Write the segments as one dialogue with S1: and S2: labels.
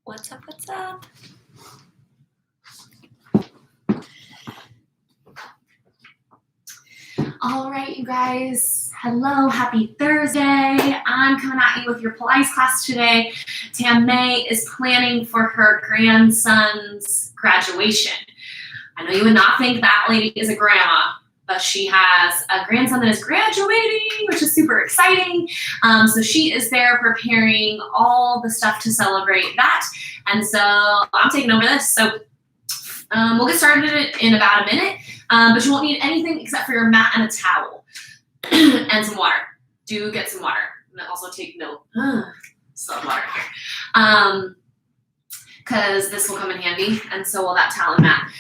S1: What's up, what's up? All right, you guys. Hello, happy Thursday. I'm coming at you with your Pilates class today. Tam May is planning for her grandson's graduation. I know you would not think that lady is a grandma, but she has a grandson that is graduating, which is super exciting. So she is there preparing all the stuff to celebrate that. And so I'm taking over this. So we'll get started in about a minute, but you won't need anything except for your mat and a towel and some water. Do get some water. And also take note. Still have water here. Because this will come in handy, and so will that towel and mat.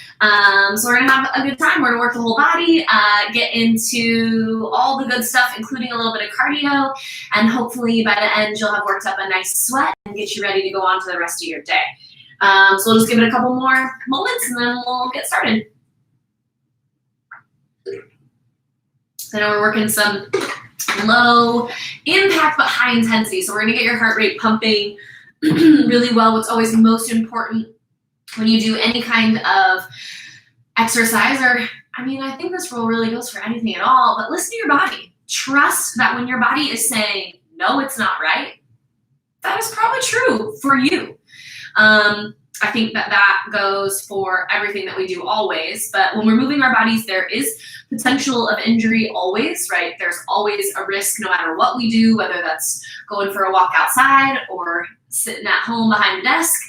S1: So we're gonna have a good time. We're gonna work the whole body, get into all the good stuff, including a little bit of cardio, and hopefully by the end you'll have worked up a nice sweat and get you ready to go on to the rest of your day. So we'll just give it a couple more moments and then we'll get started. So now we're working some low impact but high intensity. So we're gonna get your heart rate pumping really well. What's always most important when you do any kind of exercise, or I think this rule really goes for anything at all, but listen to your body. Trust that when your body is saying, no, it's not right, that is probably true for you. I think that goes for everything that we do always, but when we're moving our bodies, there is potential of injury always, right? There's always a risk no matter what we do, whether that's going for a walk outside or sitting at home behind the desk.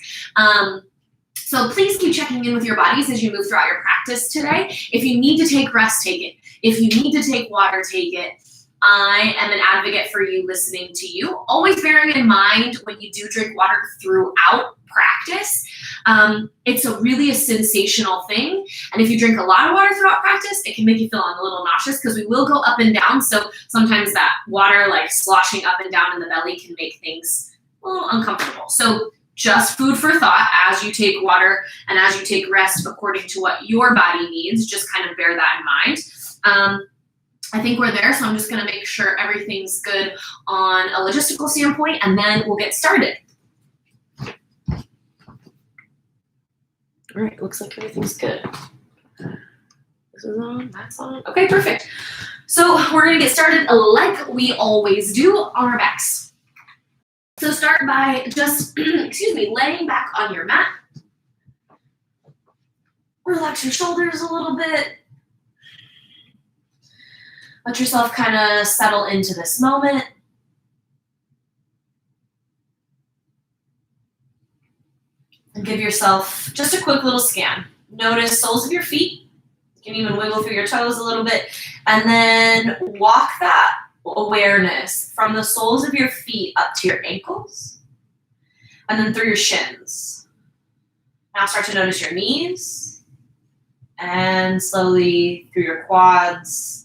S1: So please keep checking in with your bodies as you move throughout your practice today. If you need to take rest, take it. If you need to take water, take it. I am an advocate for you listening to you. Always bearing in mind when you do drink water throughout practice, it's really a sensational thing. And if you drink a lot of water throughout practice, it can make you feel a little nauseous because we will go up and down. So sometimes that water like sloshing up and down in the belly can make things a little uncomfortable. So just food for thought as you take water and as you take rest according to what your body needs. Just kind of bear that in mind. I think we're there, so I'm just gonna make sure everything's good on a logistical standpoint, and then we'll get started. All right, looks like everything's good. This is on, that's on. Okay, perfect. So we're gonna get started like we always do on our backs. So start by just, laying back on your mat. Relax your shoulders a little bit. Let yourself kind of settle into this moment. And give yourself just a quick little scan. Notice soles of your feet. You can even wiggle through your toes a little bit. And then walk that awareness from the soles of your feet up to your ankles. And then through your shins. Now start to notice your knees. And slowly through your quads.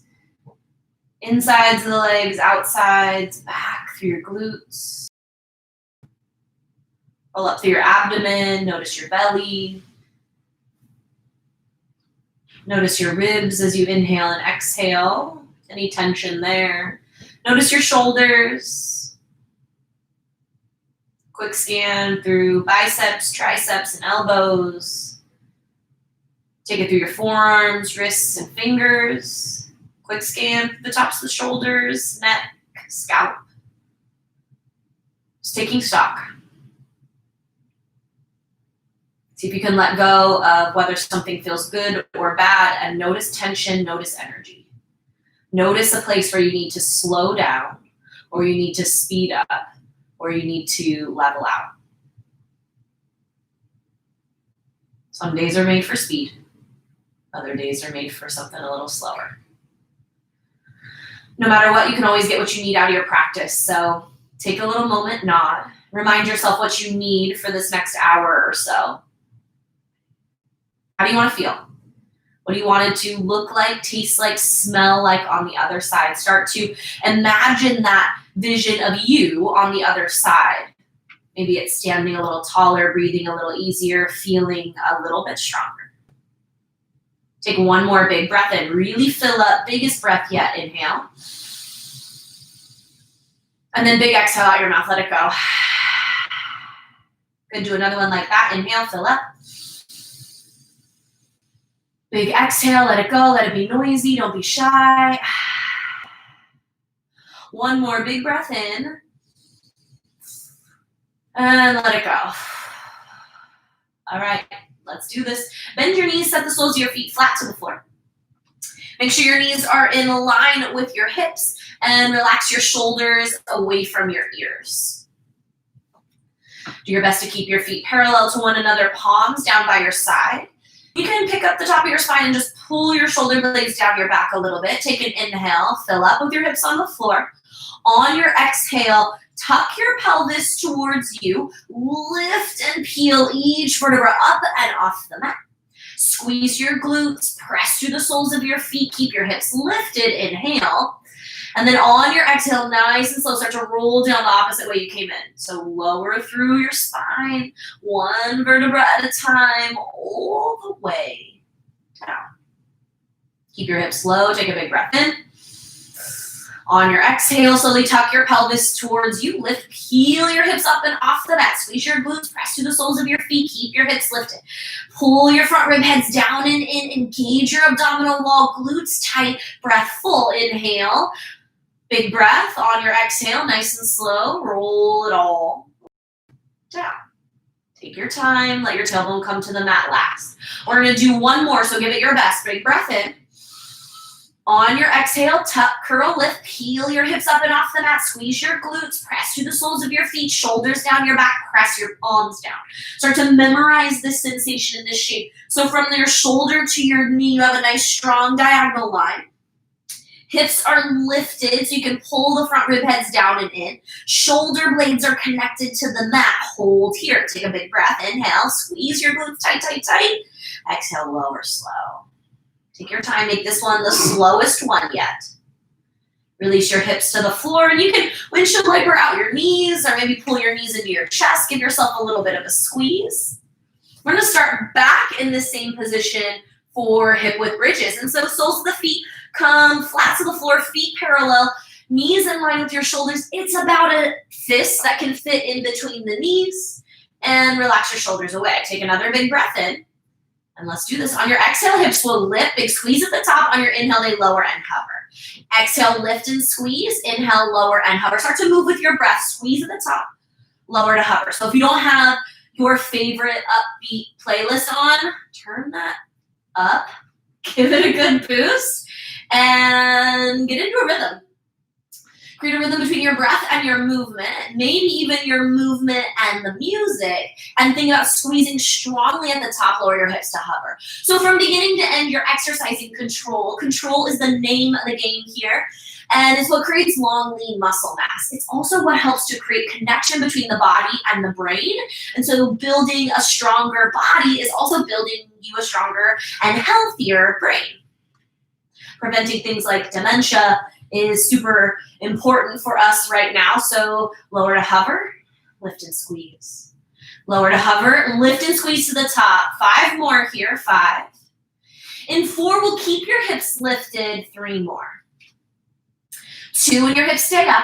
S1: Insides of the legs, outsides, back through your glutes. Roll up through your abdomen, notice your belly. Notice your ribs as you inhale and exhale. Any tension there. Notice your shoulders. Quick scan through biceps, triceps, and elbows. Take it through your forearms, wrists, and fingers. Quick scan through the tops of the shoulders, neck, scalp. Just taking stock. See if you can let go of whether something feels good or bad, and notice tension, notice energy. Notice a place where you need to slow down, or you need to speed up, or you need to level out. Some days are made for speed. Other days are made for something a little slower. No matter what, you can always get what you need out of your practice. So take a little moment, nod. Remind yourself what you need for this next hour or so. How do you want to feel? What do you want it to look like, taste like, smell like on the other side? Start to imagine that vision of you on the other side. Maybe it's standing a little taller, breathing a little easier, feeling a little bit stronger. Take one more big breath in. Really fill up. Biggest breath yet. Inhale. And then big exhale out your mouth. Let it go. Good, do another one like that. Inhale, fill up. Big exhale, let it go, let it be noisy, don't be shy. One more big breath in. And let it go. All right, let's do this. Bend your knees, set the soles of your feet flat to the floor. Make sure your knees are in line with your hips and relax your shoulders away from your ears. Do your best to keep your feet parallel to one another, palms down by your side. You can pick up the top of your spine and just pull your shoulder blades down your back a little bit. Take an inhale, fill up with your hips on the floor. On your exhale, tuck your pelvis towards you. Lift and peel each vertebra up and off the mat. Squeeze your glutes, press through the soles of your feet, keep your hips lifted, inhale. And then on your exhale, nice and slow, start to roll down the opposite way you came in. So lower through your spine, one vertebra at a time, all the way down. Keep your hips low, take a big breath in. On your exhale, slowly tuck your pelvis towards you. Lift, peel your hips up and off the mat. Squeeze your glutes, press through the soles of your feet. Keep your hips lifted. Pull your front rib heads down and in. Engage your abdominal wall, glutes tight. Breath full. Inhale. Big breath. On your exhale, nice and slow. Roll it all down. Take your time. Let your tailbone come to the mat last. We're going to do one more, so give it your best. Big breath in. On your exhale, tuck, curl, lift, peel your hips up and off the mat, squeeze your glutes, press through the soles of your feet, shoulders down your back, press your palms down. Start to memorize this sensation in this shape. So from your shoulder to your knee, you have a nice strong diagonal line. Hips are lifted so you can pull the front rib heads down and in. Shoulder blades are connected to the mat. Hold here. Take a big breath. Inhale, squeeze your glutes tight, tight, tight. Exhale, lower, slow. Take your time, make this one the slowest one yet. Release your hips to the floor, and you can windshield wiper out your knees, or maybe pull your knees into your chest, give yourself a little bit of a squeeze. We're gonna start back in the same position for hip width bridges. And so soles of the feet come flat to the floor, feet parallel, knees in line with your shoulders. It's about a fist that can fit in between the knees, and relax your shoulders away. Take another big breath in. And let's do this. On your exhale, hips will lift. Big squeeze at the top. On your inhale, they lower and hover. Exhale, lift and squeeze. Inhale, lower and hover. Start to move with your breath. Squeeze at the top, lower to hover. So if you don't have your favorite upbeat playlist on, turn that up. Give it a good boost and get into a rhythm. Create a rhythm between your breath and your movement, maybe even your movement and the music, and think about squeezing strongly at the top, lower your hips to hover. So from beginning to end, you're exercising control. Control is the name of the game here, and it's what creates long, lean muscle mass. It's also what helps to create connection between the body and the brain, and so building a stronger body is also building you a stronger and healthier brain. Preventing things like dementia is super important for us right now. So lower to hover, lift and squeeze. Lower to hover, lift and squeeze to the top. 5 more here, 5. In 4, we'll keep your hips lifted. 3 more. 2, and your hips stay up.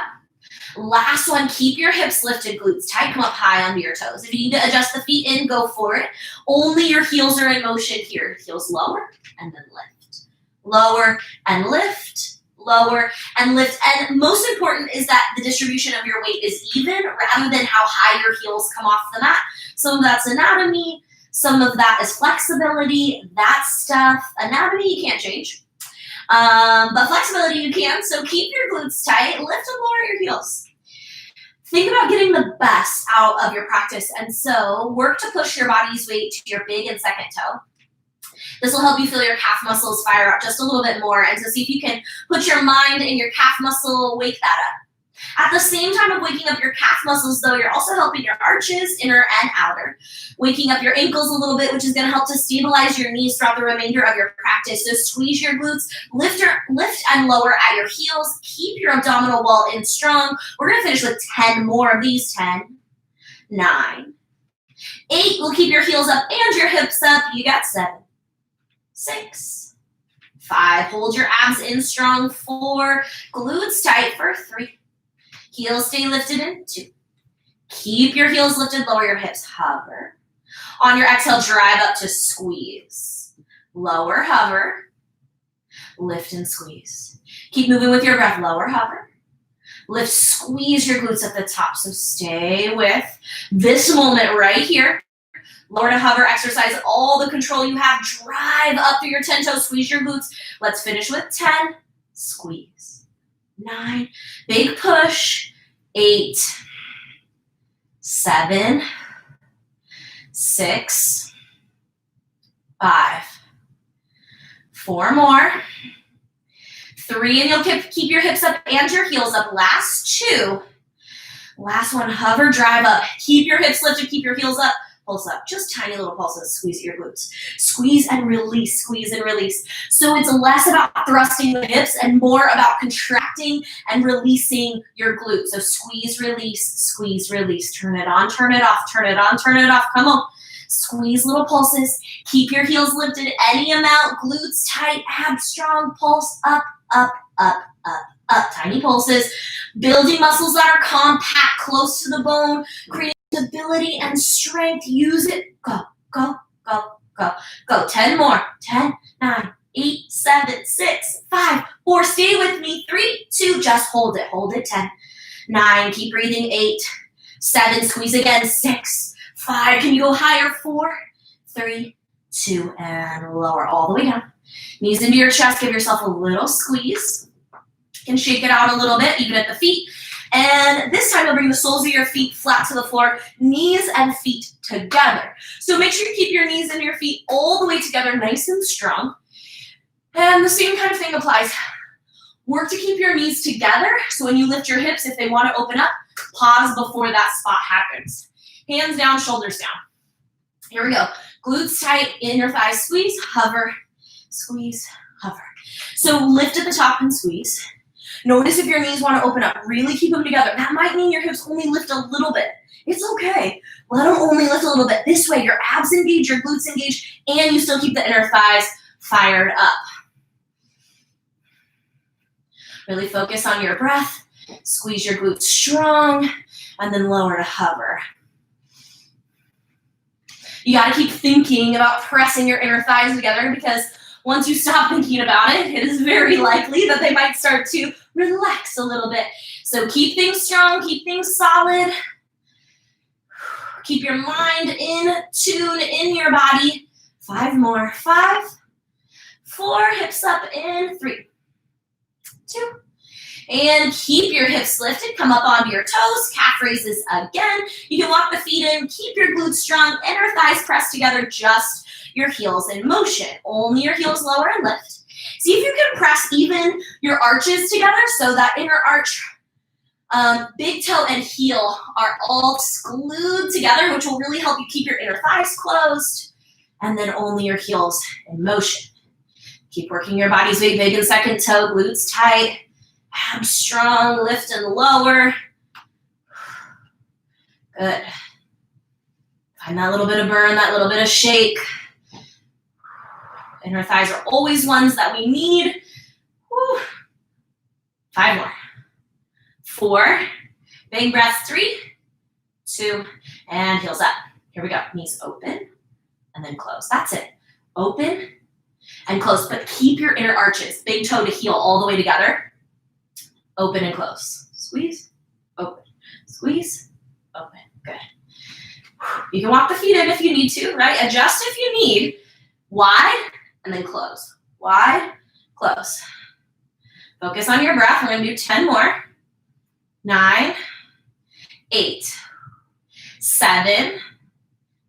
S1: Last one, keep your hips lifted, glutes tight, come up high onto your toes. If you need to adjust the feet in, go for it. Only your heels are in motion here. Heels lower and then lift. Lower and lift. Lower and lift. And most important is that the distribution of your weight is even rather than how high your heels come off the mat. Some of that's anatomy. Some of that is flexibility. That stuff. Anatomy you can't change. But flexibility you can. So keep your glutes tight. Lift and lower your heels. Think about getting the best out of your practice. And so work to push your body's weight to your big and second toe. This will help you feel your calf muscles fire up just a little bit more. And so see if you can put your mind in your calf muscle, wake that up. At the same time of waking up your calf muscles, though, you're also helping your arches, inner and outer. Waking up your ankles a little bit, which is going to help to stabilize your knees throughout the remainder of your practice. So squeeze your glutes, lift and lower at your heels. Keep your abdominal wall in strong. We're going to finish with 10 more of these. 10, 9, 8. We'll keep your heels up and your hips up. You got 7. 6, 5, hold your abs in strong. 4, glutes tight for 3, heels stay lifted in. 2, Keep your heels lifted, lower your hips, hover. On your exhale, drive up to squeeze. Lower, hover, lift and squeeze. Keep moving with your breath, lower, hover. Lift, squeeze your glutes at the top. So stay with this moment right here. Lower to hover, exercise all the control you have. Drive up through your 10 toes, squeeze your glutes. Let's finish with 10, squeeze. 9, big push. 8, 7, 6, 5, 4 more. 3, and you'll keep your hips up and your heels up. Last 2. Last one, hover, drive up. Keep your hips lifted, keep your heels up. Pulse up, just tiny little pulses, squeeze your glutes. Squeeze and release, squeeze and release. So it's less about thrusting the hips and more about contracting and releasing your glutes. So squeeze, release. Turn it on, turn it off, turn it on, turn it off. Come on. Squeeze little pulses. Keep your heels lifted any amount. Glutes tight, abs strong. Pulse up, up, up, up, up. Tiny pulses. Building muscles that are compact, close to the bone. Create stability and strength. Use it. Go, go, go, go, go. 10 more. 10, 9, 8, 7, 6, 5, 4. Stay with me. 3, 2. Just hold it. Hold it. 10, 9. Keep breathing. 8, 7. Squeeze again. 6, 5. Can you go higher? 4, 3, 2, and lower all the way down. Knees into your chest. Give yourself a little squeeze. You can shake it out a little bit, even at the feet. And this time you'll bring the soles of your feet flat to the floor, knees and feet together. So make sure you keep your knees and your feet all the way together, nice and strong. And the same kind of thing applies. Work to keep your knees together. So when you lift your hips, if they want to open up, pause before that spot happens. Hands down, shoulders down. Here we go. Glutes tight, inner thighs squeeze, hover, squeeze, hover. So lift at the top and squeeze. Notice if your knees want to open up. Really keep them together. That might mean your hips only lift a little bit. It's okay. Let them only lift a little bit. This way, your abs engage, your glutes engage, and you still keep the inner thighs fired up. Really focus on your breath. Squeeze your glutes strong, and then lower to hover. You got to keep thinking about pressing your inner thighs together because once you stop thinking about it, it is very likely that they might start to relax a little bit. So keep things strong, keep things solid. Keep your mind in tune in your body. 5 more. 5, 4, hips up in 3, 2. And keep your hips lifted. Come up onto your toes. Calf raises again. You can walk the feet in. Keep your glutes strong. Inner thighs pressed together. Just your heels in motion. Only your heels lower and lift. See if you can press even your arches together so that inner arch, big toe and heel are all glued together, which will really help you keep your inner thighs closed. And then only your heels in motion. Keep working your body's weight big in second toe. Glutes tight. Abs strong, lift and lower. Good. Find that little bit of burn, that little bit of shake. Inner thighs are always ones that we need. Woo. 5 more. 4. Big breath. 3, 2, and heels up. Here we go. Knees open and then close. That's it. Open and close, but keep your inner arches, big toe to heel all the way together. Open and close. Squeeze, open, squeeze, open. Good. You can walk the feet in if you need to, right? Adjust if you need. Wide, and then close. Wide, close. Focus on your breath. We're going to do 10 more. 9, 8, 7,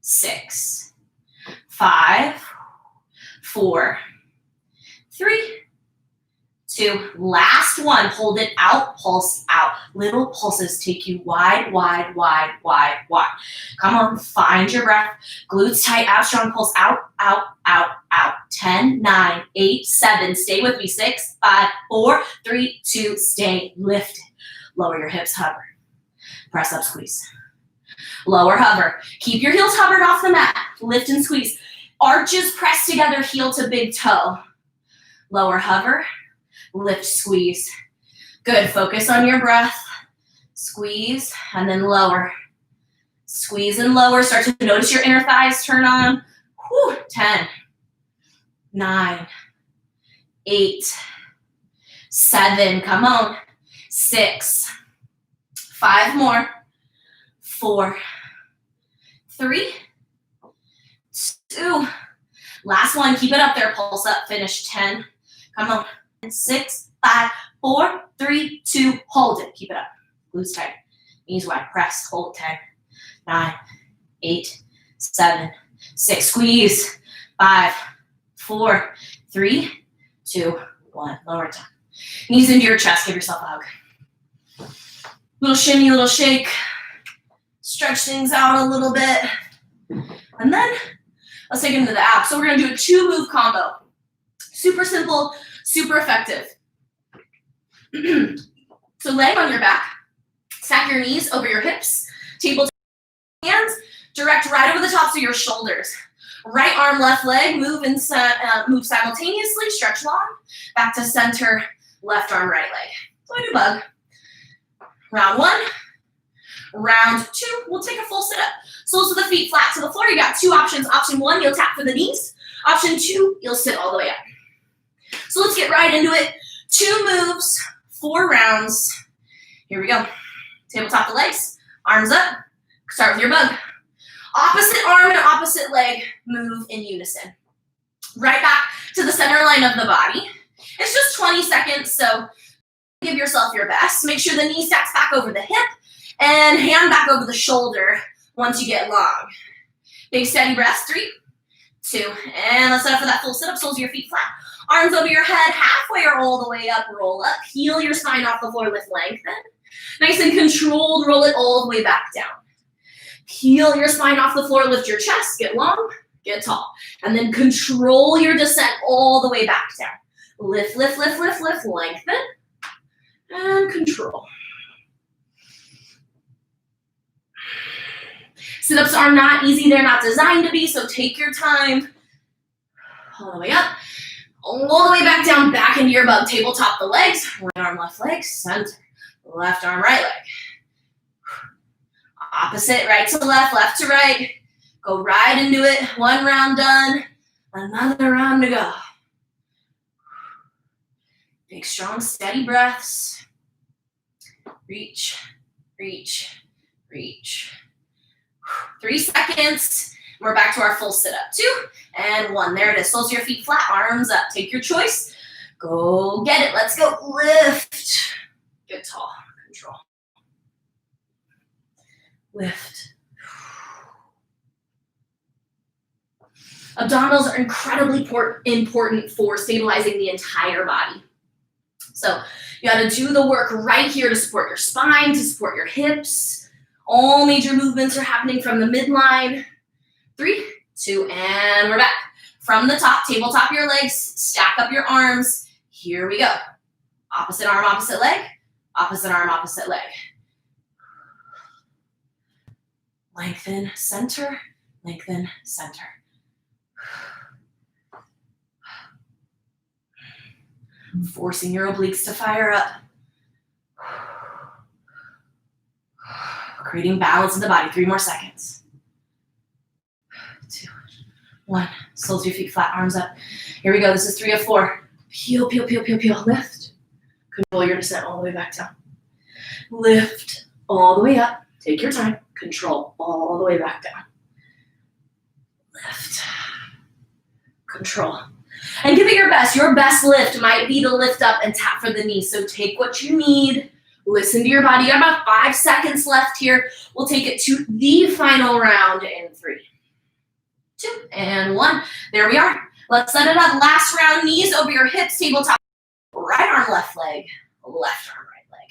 S1: 6, 5, 4, 3, 2, last one. Hold it out, pulse out. Little pulses take you wide, wide, wide, wide, wide. Come on, find your breath. Glutes tight, abs strong, pulse out, out, out, out. 10, 9, 8, 7. Stay with me. 6, 5, 4, 3, 2. Stay lifted. Lower your hips, hover. Press up, squeeze. Lower, hover. Keep your heels hovered off the mat. Lift and squeeze. Arches press together, heel to big toe. Lower, hover. Lift, squeeze. Good. Focus on your breath. Squeeze and then lower. Squeeze and lower. Start to notice your inner thighs turn on. Whew. 10, 9, 8, 7. Come on. 6. 5 more. 4, 3, 2. Last one. Keep it up there. Pulse up. Finish. 10. Come on. 6, 5, 4, 3, 2. Hold it. Keep it up. Glutes tight. Knees wide. Press. Hold. 10, 9, 8, 7, 6. Squeeze. 5, 4, 3, 2, 1. Lower down. Knees into your chest. Give yourself a hug. Little shimmy, little shake. Stretch things out a little bit. And then let's take it into the abs. So we're going to do a 2-move combo. Super simple, super effective. So leg on your back. Stack your knees over your hips. Table hands. Direct right over the tops of your shoulders. Right arm, left leg. Move simultaneously. Stretch long. Back to center. Left arm, right leg. So I do bug. Round 1. Round 2, we'll take a full sit-up. Soles of the feet flat to the floor. You got 2 options. Option 1, you'll tap for the knees. Option 2, you'll sit all the way up. So let's get right into it. 2 moves, 4 rounds. Here we go. Tabletop the legs, arms up. Start with your bug. Opposite arm and opposite leg move in unison. Right back to the center line of the body. It's just 20 seconds, so give yourself your best. Make sure the knee stacks back over the hip and hand back over the shoulder once you get long. Big steady breaths. 3, 2, and let's set up for that full sit-up. Soles of your feet flat. Arms over your head, halfway or all the way up. Roll up. Heel your spine off the floor with lengthen. Nice and controlled. Roll it all the way back down. Heel your spine off the floor. Lift your chest. Get long. Get tall. And then control your descent all the way back down. Lift, lift, lift, lift, lift. Lengthen. And control. Sit-ups are not easy. They're not designed to be, so take your time. All the way up. All the way back down, back into your bug. Tabletop the legs. Right arm, left leg. Center. Left arm, right leg. Opposite, right to left, left to right. Go right into it. 1 round done. Another round to go. Big, strong, steady breaths. Reach, reach, reach. 3 seconds. We're back to our full sit-up. 2 and 1. There it is. Soles of your feet flat, arms up. Take your choice. Go get it. Let's go. Lift. Get tall. Control. Lift. Abdominals are incredibly important for stabilizing the entire body. So you got to do the work right here to support your spine, to support your hips. All major movements are happening from the midline. 3, 2, and we're back. From the top, tabletop your legs, stack up your arms. Here we go. Opposite arm, opposite leg. Opposite arm, opposite leg. Lengthen, center. Lengthen, center. Forcing your obliques to fire up. Creating balance in the body. 3 more seconds. 2, 1. Soles of your feet flat, arms up. Here we go. This is 3 of 4. Peel, peel, peel, peel, peel. Lift. Control your descent all the way back down. Lift all the way up. Take your time. Control all the way back down. Lift. Control. And give it your best. Your best lift might be to lift up and tap for the knee. So take what you need. Listen to your body. You got about 5 seconds left here. We'll take it to the final round in 3, 2, and 1. There we are. Let's set it up. Last round, knees over your hips, tabletop. Right arm, left leg. Left arm, right leg.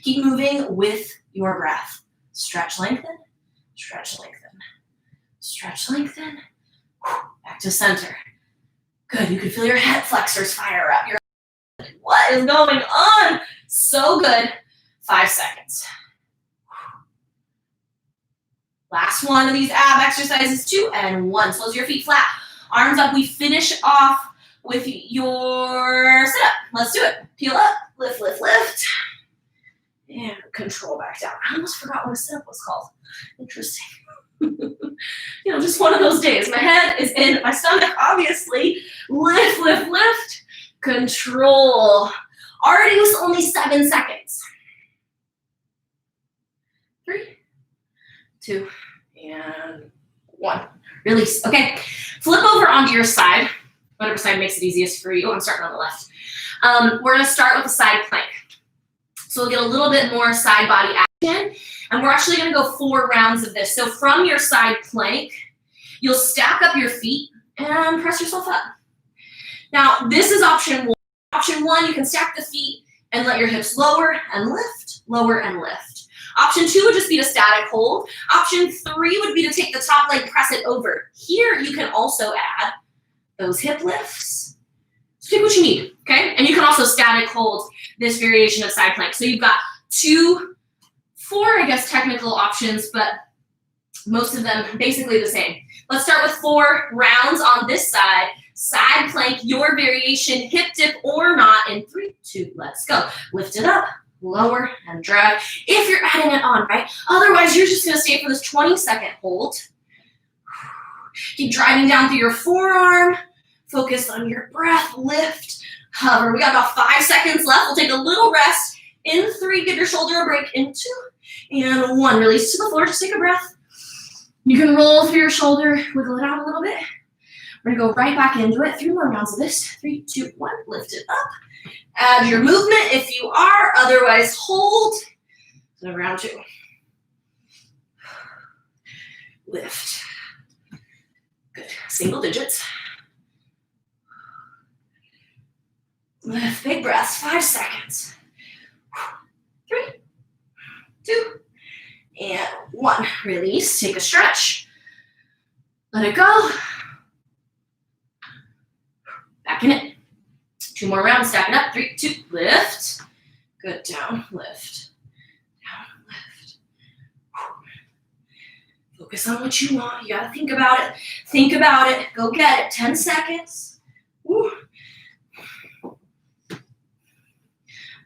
S1: Keep moving with your breath. Stretch, lengthen. Stretch, lengthen. Stretch, lengthen. Back to center. Good. You can feel your hip flexors fire up. What is going on? So good. 5 seconds. Last one of these ab exercises. 2 and 1. Close your feet flat. Arms up. We finish off with your sit-up. Let's do it. Peel up. Lift, lift, lift. And control back down. I almost forgot what a sit-up was called. Interesting. Just one of those days. My head is in my stomach, obviously. Lift, lift, lift. Control. Already was only 7 seconds. 3, 2, and 1. Release. Okay. Flip over onto your side. Whatever side makes it easiest for you. I'm starting on the left. We're going to start with a side plank. So we'll get a little bit more side body action. And we're actually going to go 4 rounds of this. So from your side plank, you'll stack up your feet and press yourself up. Now, this is option 1. Option 1, you can stack the feet and let your hips lower and lift, lower and lift. Option 2 would just be to static hold. Option 3 would be to take the top leg, press it over. Here, you can also add those hip lifts. So take what you need, okay? And you can also static hold this variation of side plank. So you've got 4, I guess, technical options, but most of them basically the same. Let's start with 4 rounds on this side. Side plank, your variation, hip dip or not, in 3, 2, let's go. Lift it up, lower, and drag. If you're adding it on, right? Otherwise, you're just gonna stay for this 20-second hold. Keep driving down through your forearm. Focus on your breath, lift, hover. We got about 5 seconds left. We'll take a little rest. In 3, give your shoulder a break. In 2, and 1. Release to the floor, just take a breath. You can roll through your shoulder, wiggle it out a little bit. We're gonna go right back into it. 3 more rounds of this. 3, 2, 1, lift it up. Add your movement if you are, otherwise hold. So round 2. Lift. Good, single digits. Lift, big breaths, 5 seconds. 3, 2, and 1. Release, take a stretch. Let it go. Back in it. 2 more rounds, stack it up. 3, 2, lift. Good, down, lift. Down, lift. Focus on what you want. You gotta think about it. Think about it. Go get it. 10 seconds. Woo.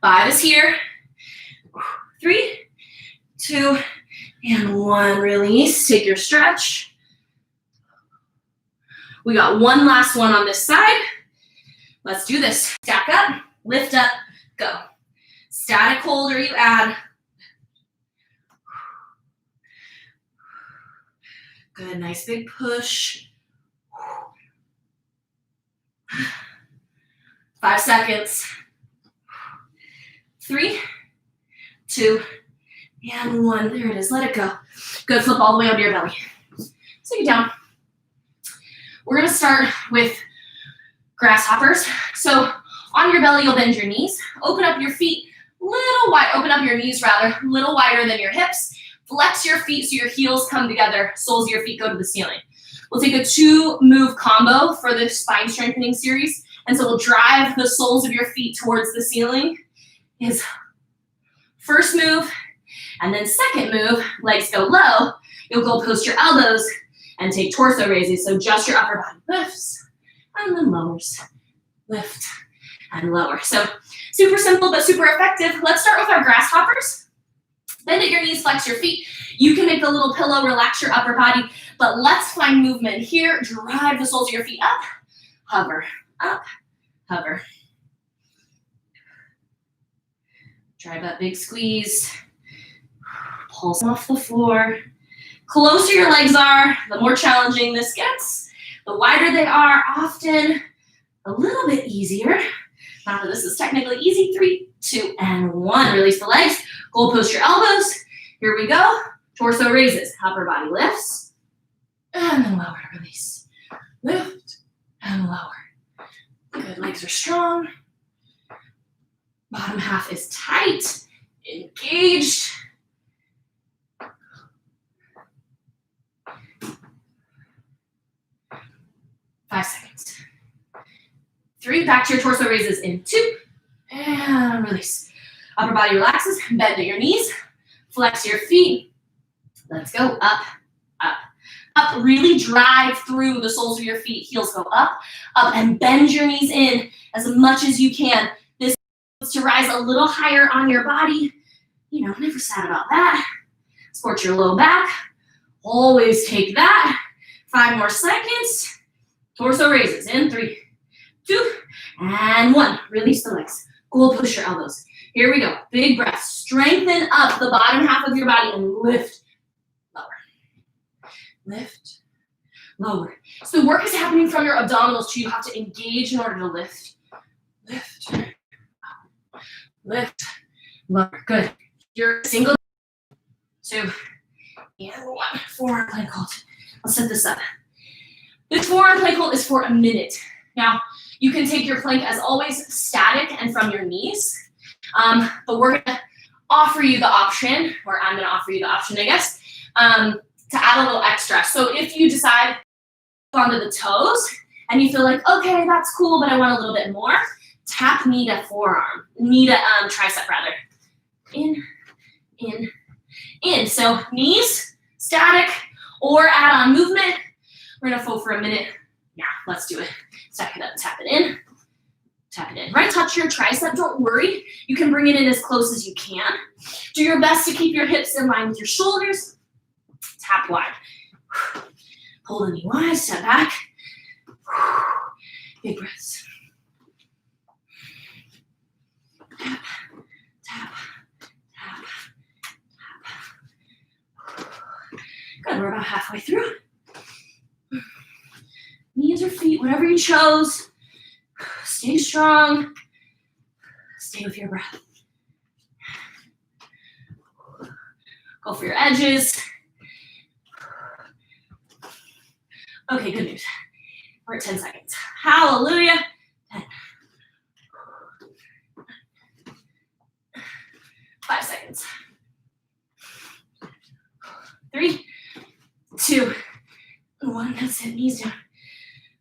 S1: 5 is here. 3, 2, and 1. Release. Take your stretch. We got 1 last one on this side. Let's do this. Stack up, lift up, go. Static hold or you add. Good, nice big push. 5 seconds. 3, 2, and 1. There it is. Let it go. Good. Flip all the way onto your belly. Take it down. We're going to start with grasshoppers. So on your belly, you'll bend your knees. Open up your feet little wide. Open up your knees, rather, a little wider than your hips. Flex your feet so your heels come together. Soles of your feet go to the ceiling. We'll take a 2-move combo for this spine strengthening series. And so we'll drive the soles of your feet towards the ceiling. Is first move, and then second move, legs go low. You'll go post your elbows and take torso raises. So just your upper body lifts and then lowers. Lift and lower. So super simple but super effective. Let's start with our grasshoppers. Bend at your knees, flex your feet. You can make a little pillow, relax your upper body, but let's find movement here. Drive the soles of your feet up, hover, up, hover. Drive that big squeeze. Pulse off the floor. Closer your legs are, the more challenging this gets. The wider they are, often a little bit easier. Not that this is technically easy. 3, 2, and 1. Release the legs. Goal post your elbows. Here we go. Torso raises. Upper body lifts. And then lower. Release. Lift and lower. Good. Legs are strong. Bottom half is tight. Engaged. Five seconds. 3, back to your torso raises in 2, and release. Upper body relaxes, bend at your knees, flex your feet. Let's go up, up, up. Really drive through the soles of your feet. Heels go up, up, and bend your knees in as much as you can. This is to rise a little higher on your body. Never sad about that. Support your low back. Always take that. 5 more seconds. Torso raises in 3, 2, and 1. Release the legs. Goal push your elbows. Here we go. Big breath. Strengthen up the bottom half of your body and lift. Lower. Lift. Lower. So the work is happening from your abdominals, so you have to engage in order to lift. Lift. Lift. Lower. Good. Your single 2 and 1. Forearm plank hold. I'll set this up. This forearm plank hold is for a minute. Now, you can take your plank as always static and from your knees, but we're gonna offer you the option, or I'm gonna offer you the option, I guess, to add a little extra. So if you decide onto the toes and you feel like, okay, that's cool, but I want a little bit more, tap knee to forearm, knee to tricep rather. In. So knees, static, or add on movement. We're gonna fold for a minute. Yeah, let's do it. Stack it up, tap it in. Tap it in. Right, touch your tricep, don't worry. You can bring it in as close as you can. Do your best to keep your hips in line with your shoulders. Tap wide. Hold the knee wide, step back. Big breaths. Tap, tap, tap, tap. Good, we're about halfway through. Knees or feet, whatever you chose. Stay strong. Stay with your breath. Go for your edges. Okay, good news. We're at 10 seconds. Hallelujah. 10. 5 seconds. 3, 2, 1. That's it. Knees down.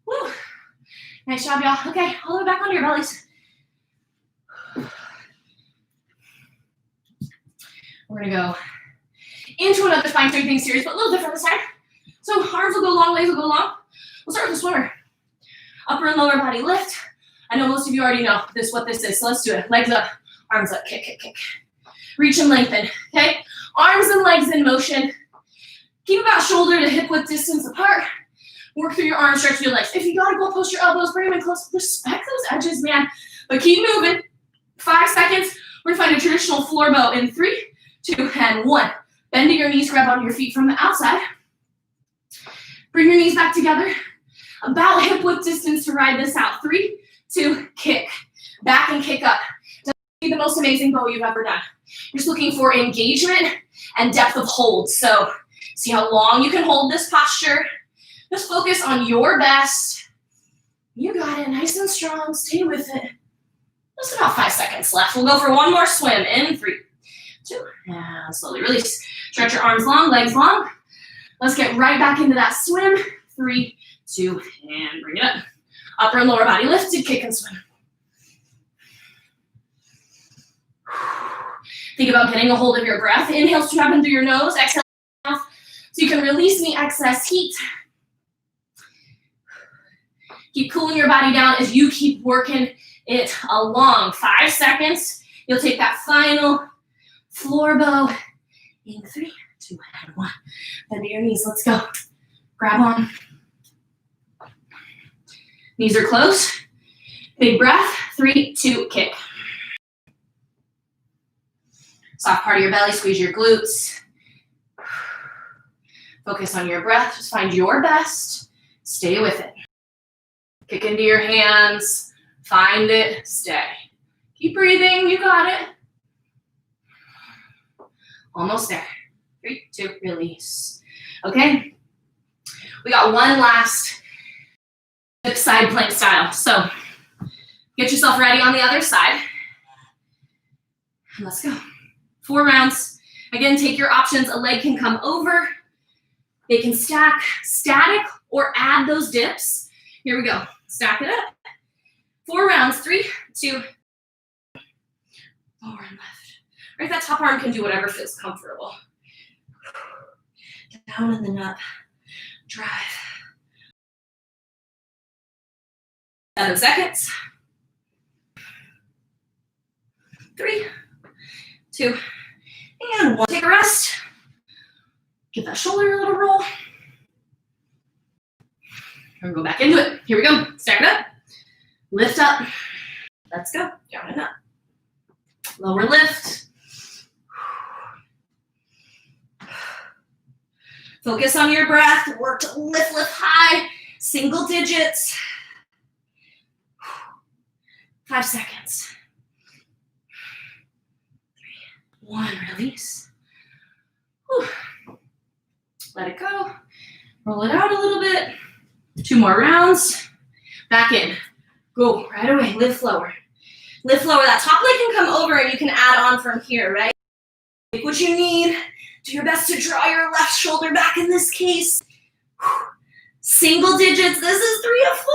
S1: Woo. Nice job, y'all. Okay, all the way back onto your bellies. We're gonna go into another spine strengthening series, but a little different this time. So arms will go long, legs will go long. We'll start with the swimmer. Upper and lower body lift. I know most of you already know what this is, so let's do it. Legs up, arms up, kick, kick, kick. Reach and lengthen, okay? Arms and legs in motion. Keep about shoulder to hip width distance apart. Work through your arms, stretch your legs. If you gotta go post your elbows, bring them in close. Respect those edges, man. But keep moving. 5 seconds. We're gonna find a traditional floor bow in 3, 2, and 1. Bending your knees, grab onto your feet from the outside. Bring your knees back together. About hip width distance to ride this out. 3, 2, kick. Back and kick up. Doesn't be the most amazing bow you've ever done. You're just looking for engagement and depth of hold. So see how long you can hold this posture. Just focus on your best. You got it, nice and strong, stay with it. Just about 5 seconds left. We'll go for one more swim in 3, 2, and slowly release. Stretch your arms long, legs long. Let's get right back into that swim. 3, 2, and bring it up. Upper and lower body lifted, kick and swim. Think about getting a hold of your breath. Inhale, strap in through your nose. Exhale, mouth, so you can release any excess heat. Keep cooling your body down as you keep working it along. 5 seconds. You'll take that final floor bow in 3, 2, and 1. Bend to your knees. Let's go. Grab on. Knees are close. Big breath. 3, 2, kick. Soft part of your belly. Squeeze your glutes. Focus on your breath. Just find your best. Stay with it. Kick into your hands, find it, stay. Keep breathing, you got it. Almost there. 3, 2, release. Okay, we got one last side plank style. So get yourself ready on the other side. Let's go. 4 rounds. Again, take your options. A leg can come over. They can stack static or add those dips. Here we go. Stack it up. 4 rounds. 3, 2, forward and left. Right, that top arm can do whatever feels comfortable. Down and then up. Drive. 7 seconds. 3, 2, Good. One. Take a rest. Give that shoulder a little roll. And go back into it. Here we go. Stack it up. Lift up. Let's go. Down and up. Lower lift. Focus on your breath. Work to lift high. Single digits. 5 seconds. 3, 1, release. Whew. Let it go. Roll it out a little bit. 2 more rounds. Back in. Go right away. Lift lower. Lift lower. That top leg can come over and you can add on from here, right? Take what you need. Do your best to draw your left shoulder back in this case. Single digits. This is 3 of 4.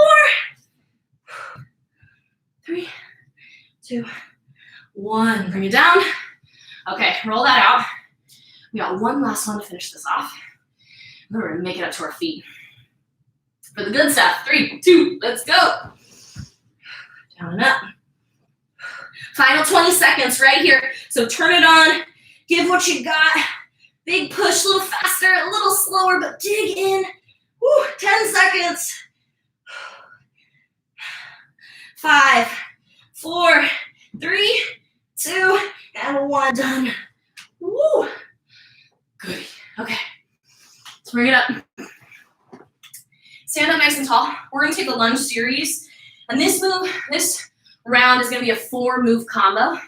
S1: 3, 2, 1. Bring it down. Okay, roll that out. We got one last one to finish this off. And then we're gonna make it up to our feet. For the good stuff. 3, 2, let's go. Down and up. Final 20 seconds right here. So turn it on. Give what you got. Big push, a little faster, a little slower, but dig in. Woo, 10 seconds. 5, 4, 3, 2, and 1. Done. Woo. Good. Okay. Let's bring it up. Stand up nice and tall. We're going to take a lunge series. And this round is going to be a 4-move combo.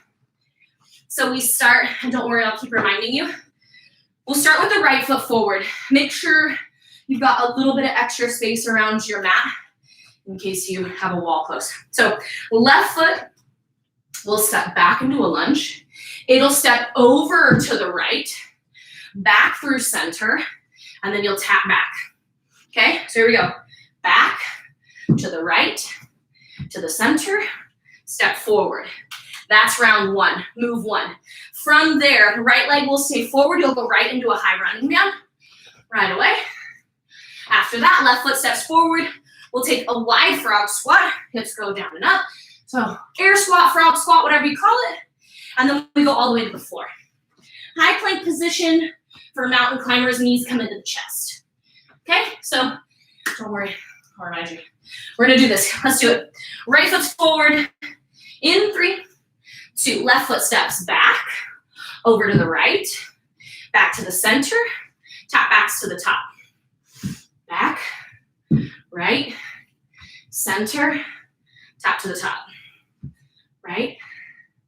S1: So we start, and don't worry, I'll keep reminding you. We'll start with the right foot forward. Make sure you've got a little bit of extra space around your mat in case you have a wall close. So left foot will step back into a lunge. It'll step over to the right, back through center, and then you'll tap back. Okay, so here we go. Back, to the right, to the center, step forward. That's round 1, move 1. From there, right leg will stay forward. You'll go right into a high running man right away. After that, left foot steps forward. We'll take a wide frog squat. Hips go down and up. So air squat, frog squat, whatever you call it. And then we go all the way to the floor. High plank position for mountain climbers. Knees come into the chest. Okay, so don't worry. I'll remind you. We're going to do this. Let's do it. Right foot forward. In 3, 2. Left foot steps back. Over to the right. Back to the center. Tap backs to the top. Back. Right. Center. Tap to the top. Right.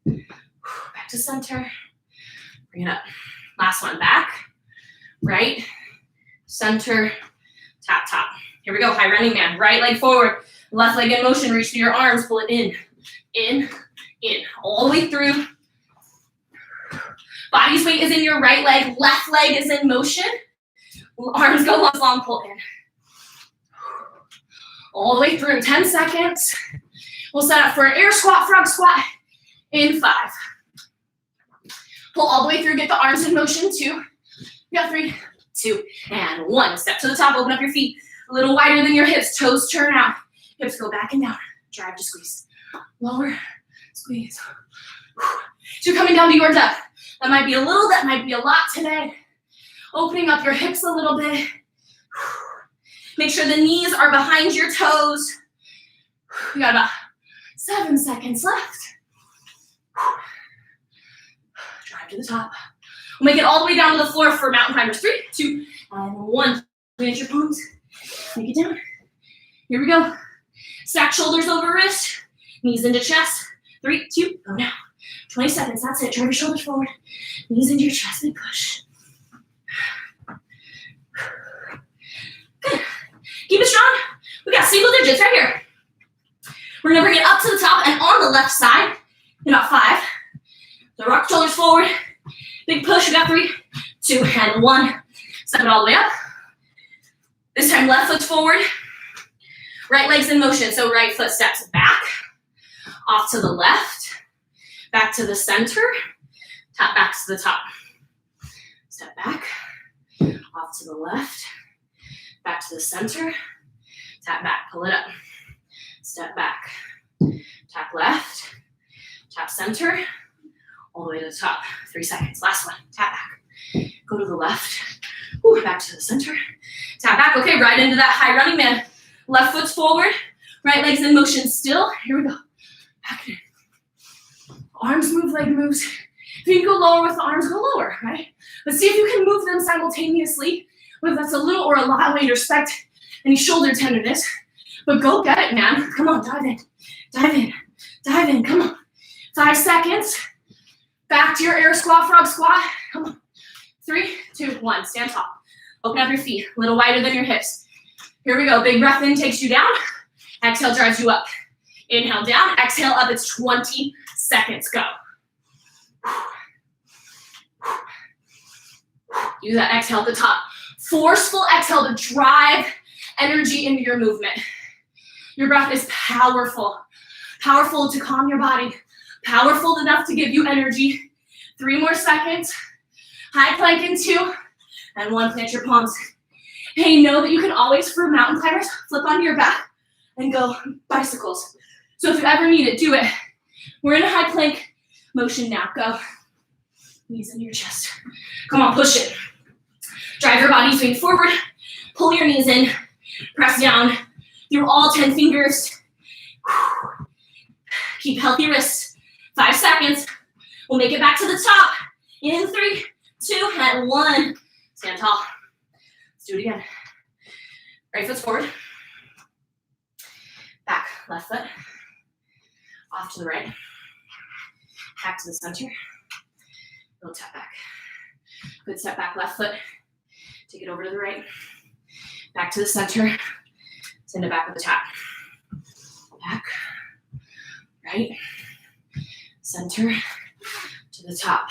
S1: Back to center. Bring it up. Last one. Back. Right. Center. Tap, top. Here we go. High running man. Right leg forward. Left leg in motion. Reach through your arms. Pull it in. In. In. All the way through. Body's weight is in your right leg. Left leg is in motion. Arms go long, pull in. All the way through. 10 seconds. We'll set up for an air squat, frog squat in 5. Pull all the way through. Get the arms in motion. 2. We got 3, 2, and 1. Step to the top. Open up your feet. A little wider than your hips. Toes turn out. Hips go back and down. Drive to squeeze. Lower. Squeeze. So you're coming down to your depth. That might be a little, that might be a lot today. Opening up your hips a little bit. Make sure the knees are behind your toes. We got about 7 seconds left. Drive to the top. We'll make it all the way down to the floor for mountain climbers. 3, 2, and 1. Plant your palms. Make it down. Here we go. Stack shoulders over wrist. Knees into chest. 3, 2, go now. 20 seconds, that's it. Drive your shoulders forward. Knees into your chest, big push. Good. Keep it strong. We got single digits right here. We're gonna bring it up to the top and on the left side in about 5. So rock shoulders forward. Big push, we got 3, 2, and 1. Step it all the way up. This time left foot's forward. Right leg's in motion, so right foot steps back. Off to the left. Back to the center, tap back to the top. Step back, off to the left, back to the center, tap back, pull it up. Step back, tap left, tap center, all the way to the top. 3 seconds, last one, tap back. Go to the left. Ooh, back to the center. Tap back. Okay, right into that high running man. Left foot's forward. Right leg's in motion still. Here we go. Back in. Arms move, leg moves. If you can go lower with the arms, go lower, right? But see if you can move them simultaneously, whether that's a little or a lot. I want you to respect any shoulder tenderness. But go get it, man. Come on, dive in. Dive in. Dive in. Come on. 5 seconds. Back to your air squat, frog squat. Come on. 3, 2, 1. Stand tall. Open up your feet. A little wider than your hips. Here we go. Big breath in takes you down. Exhale drives you up. Inhale down. Exhale up. It's 20 seconds. Go. Use that exhale at the top. Forceful exhale to drive energy into your movement. Your breath is powerful. Powerful to calm your body. Powerful enough to give you energy. 3 more seconds. High plank in 2. And 1, plant your palms. Hey, know that you can always, for mountain climbers, flip onto your back and go bicycles. So if you ever need it, do it. We're in a high plank motion now. Go. Knees into your chest. Come on, push it. Drive your body swing forward. Pull your knees in. Press down through all 10 fingers. Keep healthy wrists. 5 seconds. We'll make it back to the top. In 3, 2, and 1. Stand tall. Let's do it again. Right foot's forward. Back, left foot. Off to the right. Back to the center. Little tap back. Good step back, left foot. Take it over to the right. Back to the center. Send it back with a tap. Back. Right. Center. To the top.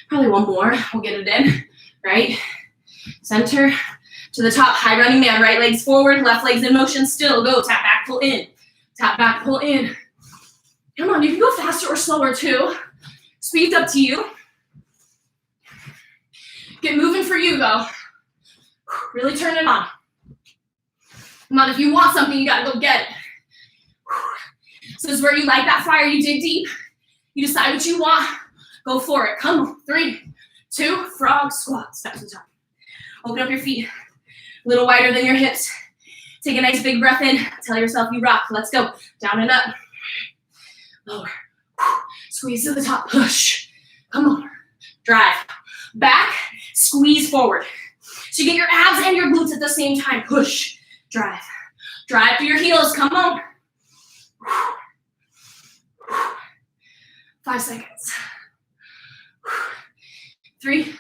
S1: Probably one more. We'll get it in. Right. Center. To the top. High running man. Right leg's forward. Left leg's in motion still. Go. Tap back, pull in. Tap back, pull in. Come on. You can go faster or slower too. Speed's up to you. Get moving for you, though. Really turn it on. Come on, if you want something, you gotta go get it. So this is where you light that fire, you dig deep. You decide what you want. Go for it. Come on. 3, 2, frog squat. Step to the top. Open up your feet. A little wider than your hips. Take a nice big breath in. Tell yourself you rock. Let's go. Down and up. Lower. Squeeze to the top. Push. Come on. Drive. Back. Squeeze forward. So you get your abs and your glutes at the same time. Push. Drive. Drive through your heels. Come on. 5 seconds. 3,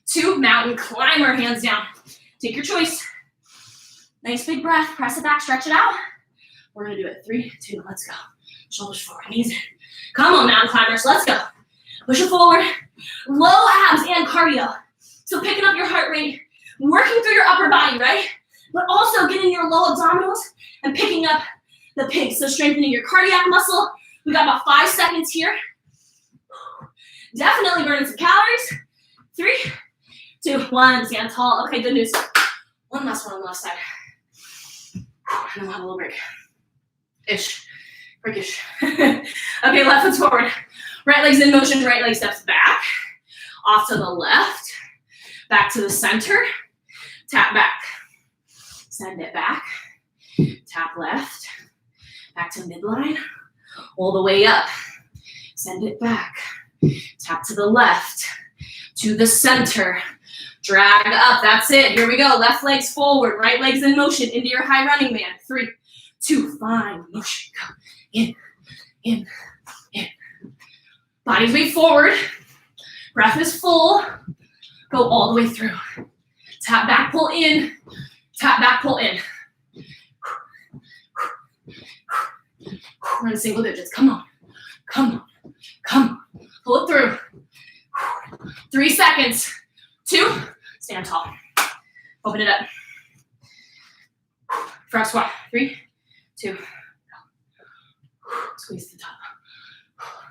S1: 2, mountain climber, hands down. Take your choice. Nice big breath. Press it back, stretch it out. We're gonna do it. 3, 2, let's go. Shoulders forward, knees in. Come on, mountain climbers, let's go. Push it forward. Low abs and cardio. So picking up your heart rate, working through your upper body, right? But also getting your low abdominals and picking up the pigs. So strengthening your cardiac muscle. We got about 5 seconds here. Definitely burning some calories. 3, 2, 1, stand tall. Okay, good news. One last one on the left side. And then we'll have a little break. Breakish. Okay, left foot's forward. Right leg's in motion, right leg steps back. Off to the left. Back to the center. Tap back. Send it back. Tap left. Back to midline. All the way up. Send it back. Tap to the left. To the center. Drag up. That's it. Here we go. Left leg's forward. Right leg's in motion. Into your high running man. 3, 2, find motion. Go. In. Body's weight forward. Breath is full. Go all the way through. Tap back, pull in. Tap back, pull in. We're in single digits. Come on. Pull it through. 3 seconds. 2. Stand tall. Open it up. Frog squat. 3, 2. Squeeze to the top.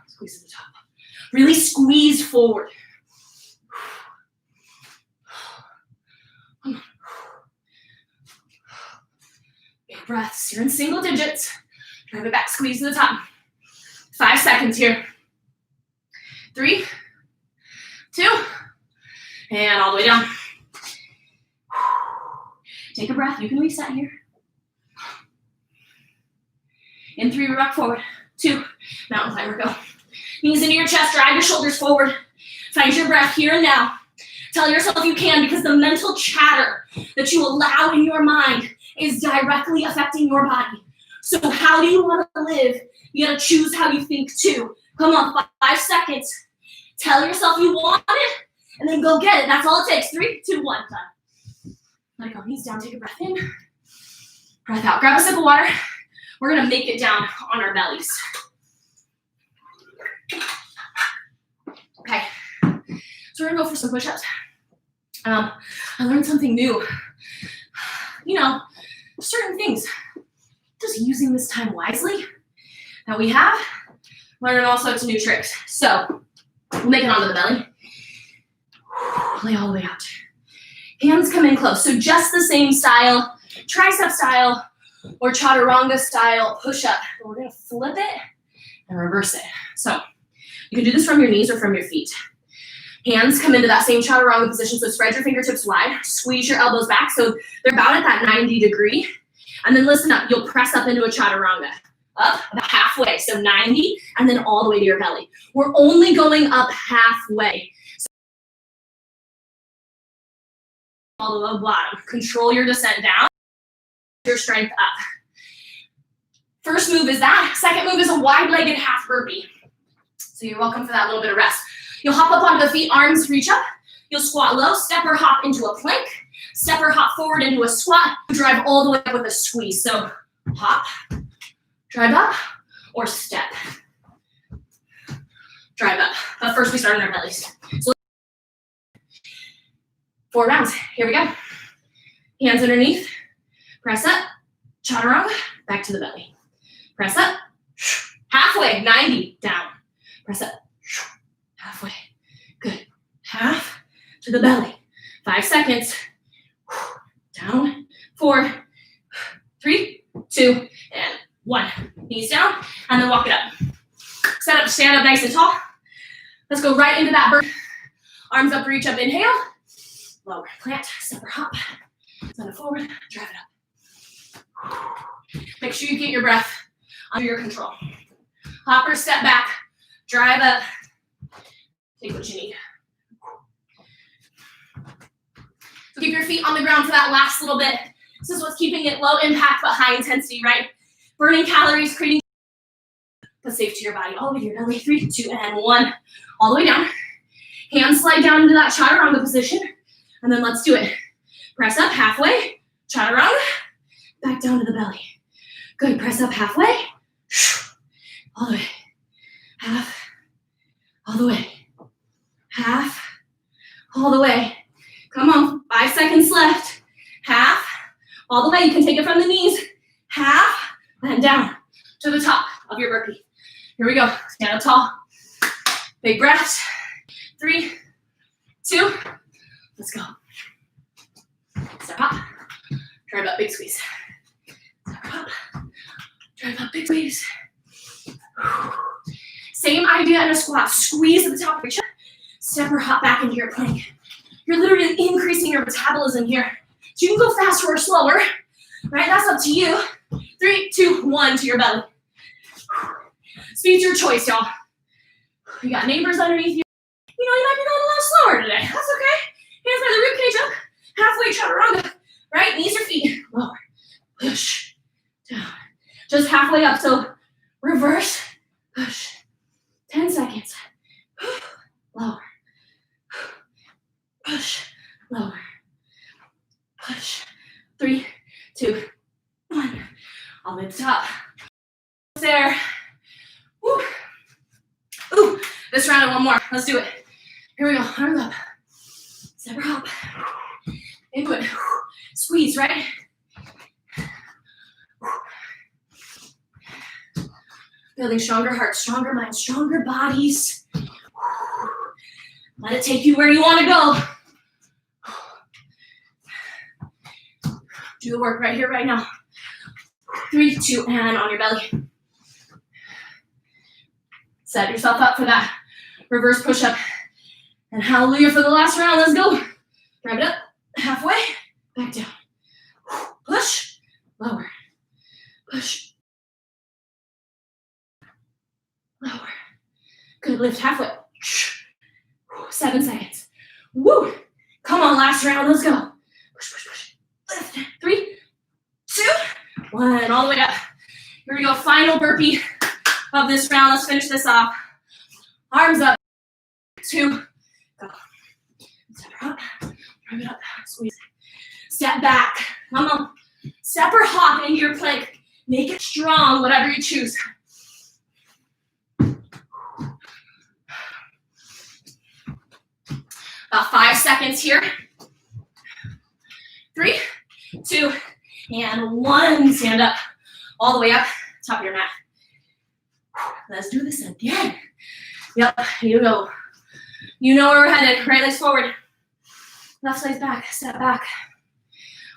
S1: Squeeze to the top. Really squeeze forward. Big breaths. You're in single digits. Drive it back. Squeeze to the top. 5 seconds here. 3, 2, And all the way down. Take a breath. You can reset here. In 3, rock forward. 2, mountain climber, go. Knees into your chest, drive your shoulders forward. Find your breath here and now. Tell yourself you can, because the mental chatter that you allow in your mind is directly affecting your body. So how do you want to live? You gotta choose how you think too. Come on, 5 seconds. Tell yourself you want it, and then go get it. That's all it takes. 3, 2, 1, done. Let it go, knees down, take a breath in. Breath out, grab a sip of water. We're gonna make it down on our bellies. Okay, so we're gonna go for some push-ups. I learned something new. You know, certain things, just using this time wisely that we have, learning all sorts of new tricks. So, we'll make it onto the belly. Lay all the way out. Hands come in close. So just the same style, tricep style, or chaturanga style push-up. But we're gonna flip it and reverse it. So, you can do this from your knees or from your feet. Hands come into that same chaturanga position, so spread your fingertips wide, squeeze your elbows back, so they're about at that 90 degree, and then listen up, you'll press up into a chaturanga, up about halfway, so 90, and then all the way to your belly. We're only going up halfway. So all the way bottom, control your descent down, your strength up. First move is that, second move is a wide-legged half burpee. So you're welcome for that little bit of rest. You'll hop up onto the feet, arms reach up. You'll squat low, step or hop into a plank. Step or hop forward into a squat. Drive all the way up with a squeeze. So hop, drive up, or step. Drive up. But first we start on our bellies. So 4 rounds. Here we go. Hands underneath. Press up. Chaturanga. Back to the belly. Press up. Halfway. 90. Down. Press up. Halfway. Good. Half to the belly. 5 seconds. Down. 4, 3, 2, and 1. Knees down, and then walk it up. Set up, stand up nice and tall. Let's go right into that burp. Arms up, reach up, inhale. Lower, plant, step or hop. Send it forward, drive it up. Make sure you get your breath under your control. Hop or step back, drive up. Take what you need. So keep your feet on the ground for that last little bit. This is what's keeping it low impact but high intensity, right? Burning calories, creating but safe to your body. All the way to your belly. 3, 2, and 1. All the way down. Hands slide down into that chaturanga position. And then let's do it. Press up halfway. Chaturanga. Back down to the belly. Good. Press up halfway. All the way. Half. All the way. Half, all the way. Come on, 5 seconds left. Half, all the way. You can take it from the knees. Half, and down to the top of your burpee. Here we go. Stand up tall. Big breaths. 3, 2, let's go. Step up, drive up, big squeeze. Step up, drive up, big squeeze. Same idea in a squat. Squeeze at the top of your chest. Step or hop back into your plank. You're literally increasing your metabolism here. So you can go faster or slower, right? That's up to you. 3, 2, 1 to your belly. Speed's your choice, y'all. You got neighbors underneath you. You know, you might be going a little slower today. That's okay. Hands by the ribcage up. Halfway chaturanga, right? Knees or feet. Lower. Push. Down. Just halfway up. So reverse. Push. 10 seconds. Lower. Push, lower, push, 3, 2, 1, all the way to the top. There. Woo. Ooh, this round and one more. Let's do it. Here we go. Arms up. Step or hop. Into it. Squeeze, right? Building stronger hearts, stronger minds, stronger bodies. Let it take you where you want to go. Do the work right here, right now. 3, 2, and on your belly. Set yourself up for that reverse push-up. And hallelujah for the last round. Let's go. Drive it up. Halfway. Back down. Push. Lower. Push. Lower. Good. Lift halfway. 7 seconds. Woo. Come on, last round. Let's go. Push, push, push. Lift. 3, 2, 1. All the way up. Here we go. Final burpee of this round. Let's finish this off. Arms up. 2. Go. Step up. Drive it up. Squeeze. Step back. Come on. Step or hop into your plank. Make it strong, whatever you choose. About 5 seconds here. 3, 2, and 1. Stand up. All the way up. Top of your mat. Let's do this again. Yep, you go. You know where we're headed. Right leg's forward. Left leg's back. Step back.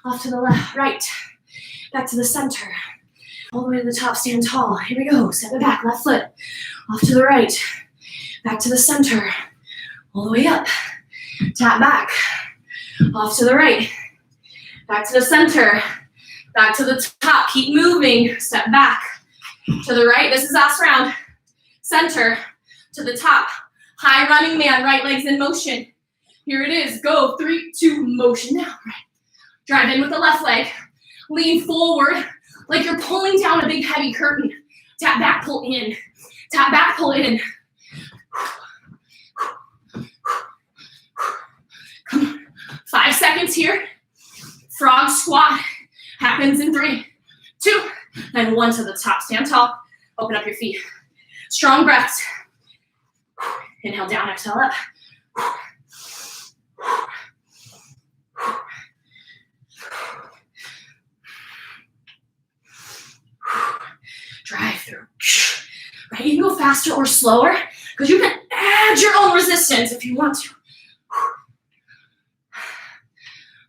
S1: Off to the left, right. Back to the center. All the way to the top, stand tall. Here we go. Step it back, left foot. Off to the right. Back to the center. All the way up. Tap back. Off to the right. Back to the center. Back to the top. Keep moving. Step back. To the right. This is last round. Center. To the top. High running man. Right leg's in motion. Here it is. Go. 3, 2, motion now. Right. Drive in with the left leg. Lean forward like you're pulling down a big heavy curtain. Tap back, pull in. Tap back, pull in. Come on. 5 seconds here. Frog squat happens in 3, 2, and 1 to the top. Stand tall. Open up your feet. Strong breaths. Inhale down, exhale up. Drive through. Right, you can go faster or slower because you can add your own resistance if you want to.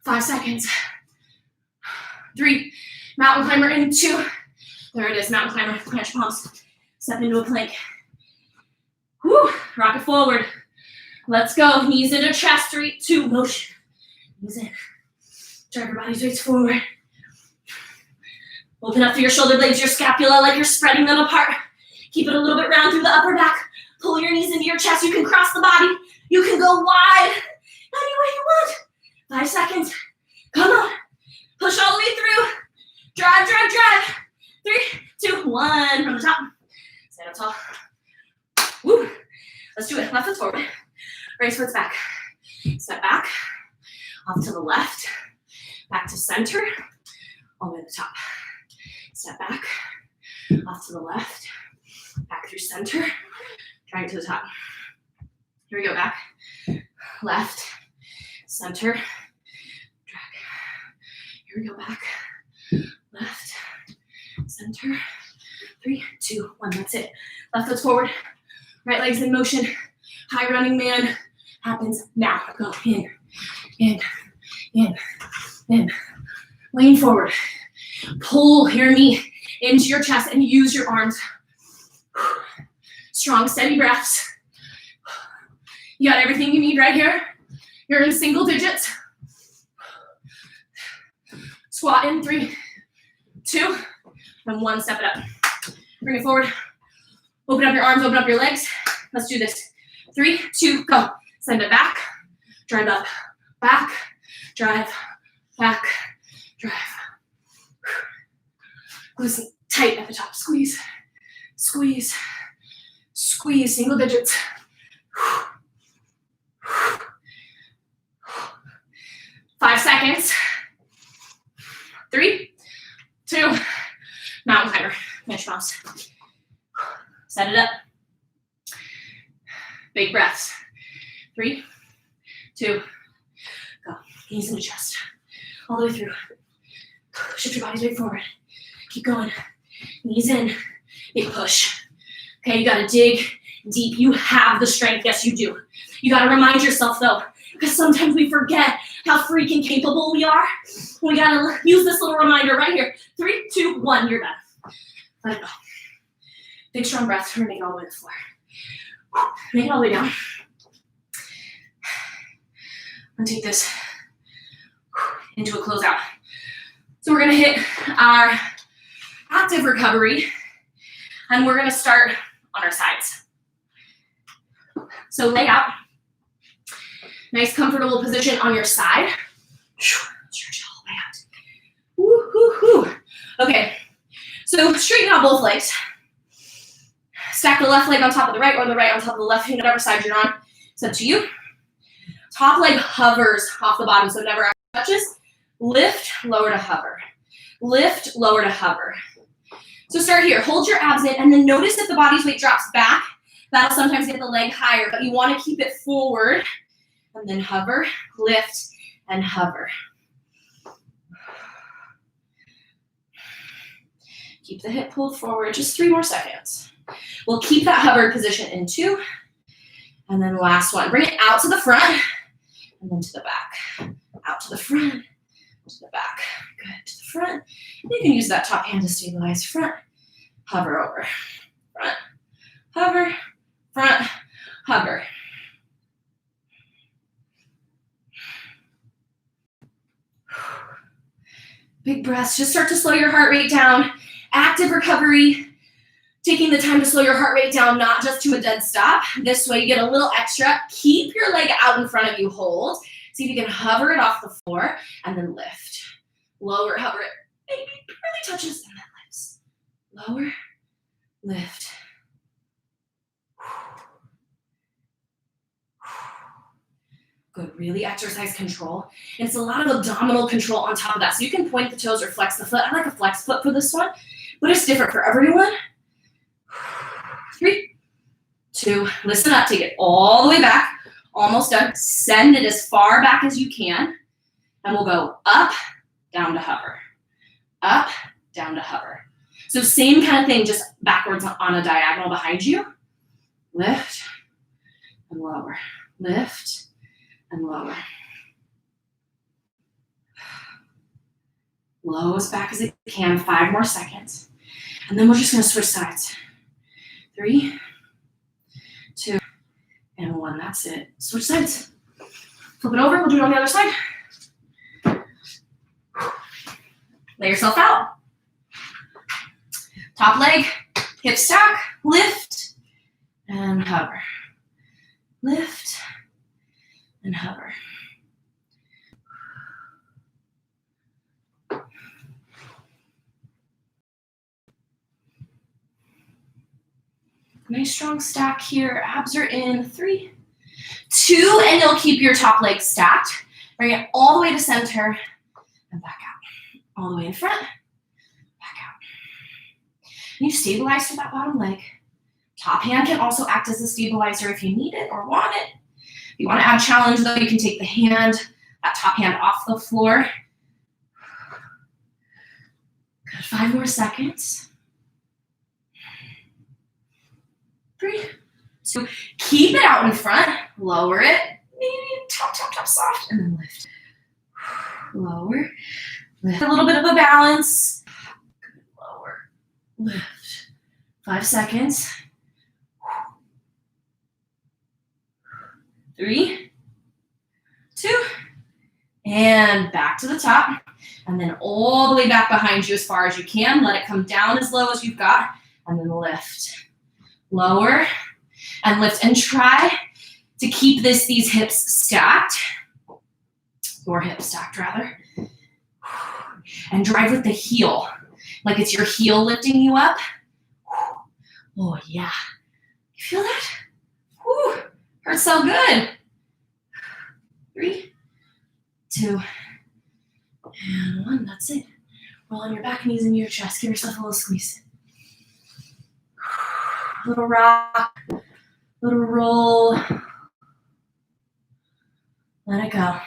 S1: 5 seconds. 3, mountain climber in 2. There it is, mountain climber, plant your palms. Step into a plank. Woo, rock it forward. Let's go, knees into chest, 3, 2, motion. Knees in. Drive your body's weights forward. Open up through your shoulder blades, your scapula, like you're spreading them apart. Keep it a little bit round through the upper back. Pull your knees into your chest. You can cross the body. You can go wide. Any way you want. 5 seconds. Come on. Push all the way through. Drive, drive, drive. 3, 2, 1. From the top. Stand up tall. Woo. Let's do it. Left foot forward. Right foot's back. Step back. Off to the left. Back to center. All the way to the top. Step back, off to the left, back through center, drag to the top. Here we go, back, left, center, drag. Here we go, back, left, center, 3, 2, 1, that's it. Left foot's forward, right leg's in motion. High running man happens now. Go in, in, in, in. Lean forward. Pull your knee into your chest and use your arms. Strong, steady breaths. You got everything you need right here. You're in single digits. Squat in 3, 2, and 1. Step it up. Bring it forward. Open up your arms, open up your legs. Let's do this. 3, 2, go. Send it back. Drive up. Back. Drive. Back. Drive. Loosen tight at the top. Squeeze. Squeeze. Squeeze. Single digits. 5 seconds. 3, 2, mountain climber. Finish bounce. Set it up. Big breaths. 3, 2, go. Knees into chest. All the way through. Shift your body's weight forward. Keep going. Knees in. Big push. Okay, you gotta dig deep. You have the strength. Yes, you do. You gotta remind yourself though, because sometimes we forget how freaking capable we are. We gotta use this little reminder right here. 3, 2, 1, you're done. Let it go. Big strong breaths. We're gonna make it all the way to the floor. Make it all the way down. and take this into a closeout. So we're gonna hit our active recovery, and we're gonna start on our sides. So lay out, nice comfortable position on your side. Stretch all the way out. Woo, woo, woo. Okay, so straighten out both legs. Stack the left leg on top of the right or the right on top of the left, whatever side you're on. It's up to you. Top leg hovers off the bottom, so it never actually touches. Lift, lower to hover. Lift, lower to hover. So start here, hold your abs in, and then notice if the body's weight drops back. That'll sometimes get the leg higher, but you want to keep it forward. And then hover, lift, and hover. Keep the hip pulled forward, just 3 more seconds. We'll keep that hovered position in 2. And then last one, bring it out to the front, and then to the back. Out to the front, to the back. Good, to the front. You can use that top hand to stabilize front. Hover over. Front, hover, front, hover. Big breaths. Just start to slow your heart rate down. Active recovery. Taking the time to slow your heart rate down, not just to a dead stop. This way you get a little extra. Keep your leg out in front of you. Hold. See if you can hover it off the floor and then lift. Lower, hover it. Maybe barely touches and then lifts. Lower, lift. Good, really exercise control. And it's a lot of abdominal control on top of that. So you can point the toes or flex the foot. I like a flex foot for this one, but it's different for everyone. 3, 2, listen up, take it all the way back. Almost done. Send it as far back as you can. And we'll go up, down to hover. Up, down to hover. So same kind of thing, just backwards on a diagonal behind you. Lift and lower. Lift and lower. Low as back as it can. 5 more seconds. And then we're just going to switch sides. 3, 2, and 1. That's it. Switch sides. Flip it over. We'll do it on the other side. Lay yourself out. Top leg, hip stack, lift, and hover. Lift, and hover. Nice strong stack here. Abs are in. 3, 2, and you'll keep your top leg stacked. Bring it all the way to center and back out. All the way in front, back out. And you stabilize to that bottom leg. Top hand can also act as a stabilizer if you need it or want it. If you want to add challenge though, you can take the hand, that top hand off the floor. Good, 5 more seconds. 3, 2, keep it out in front, lower it, maybe tap, tap, tap, soft, and then lift. Lower, lift. A little bit of a balance. Good, lower, lift. 5 seconds. 3, 2, and back to the top. And then all the way back behind you as far as you can. Let it come down as low as you've got, and then lift. Lower and lift, and try to keep these hips stacked, your hips stacked rather, and drive with the heel, like it's your heel lifting you up. Oh yeah, you feel that? Whew. Hurts so good. 3, 2, and 1. That's it. Roll on your back, knees into your chest. Give yourself a little squeeze. Little rock, little roll. Let it go. All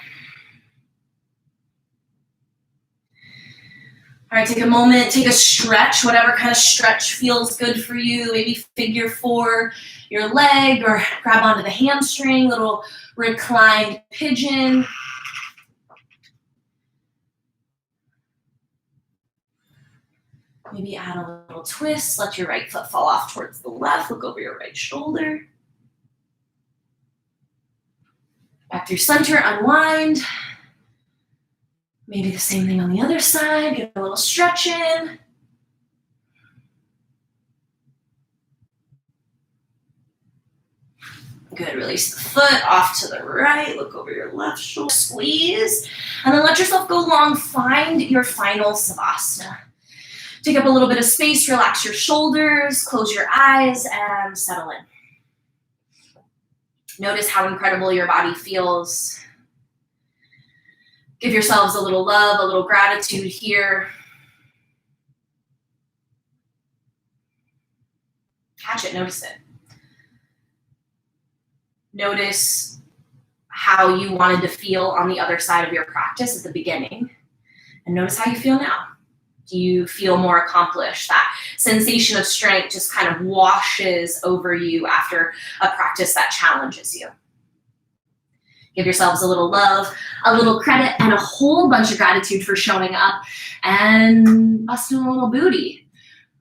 S1: right, take a moment, take a stretch, whatever kind of stretch feels good for you. Maybe figure 4 your leg or grab onto the hamstring, little reclined pigeon. Maybe add a little twist. Let your right foot fall off towards the left. Look over your right shoulder. Back Back through center, unwind. Maybe the same thing on the other side. Get a little stretch in. Good, release the foot off to the right. Look over your left shoulder, squeeze. And then let yourself go long. Find your final Savasana. Take up a little bit of space, relax your shoulders, close your eyes, and settle in. Notice how incredible your body feels. Give yourselves a little love, a little gratitude here. Catch it, notice it. Notice how you wanted to feel on the other side of your practice at the beginning. And notice how you feel now. Do you feel more accomplished? That sensation of strength just kind of washes over you after a practice that challenges you. Give yourselves a little love, a little credit, and a whole bunch of gratitude for showing up and busting a little booty.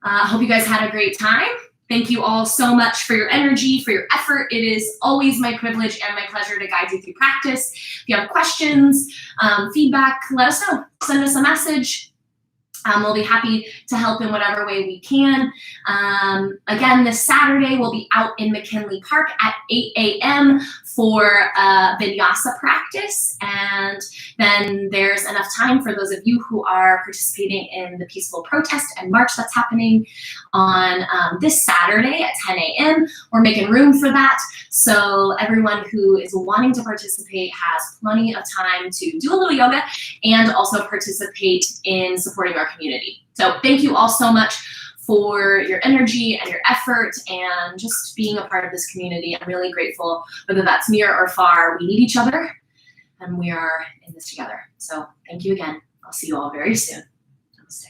S1: Hope you guys had a great time. Thank you all so much for your energy, for your effort. It is always my privilege and my pleasure to guide you through practice. If you have questions, feedback, let us know. Send us a message. We'll be happy to help in whatever way we can. Again, this Saturday, we'll be out in McKinley Park at 8 a.m. for vinyasa practice. And then there's enough time for those of you who are participating in the peaceful protest and march that's happening on this Saturday at 10 a.m. We're making room for that. So everyone who is wanting to participate has plenty of time to do a little yoga and also participate in supporting our community. So thank you all so much for your energy and your effort and just being a part of this community. I'm really grateful, whether that's near or far. We need each other and we are in this together. So thank you again. I'll see you all very soon. Namaste.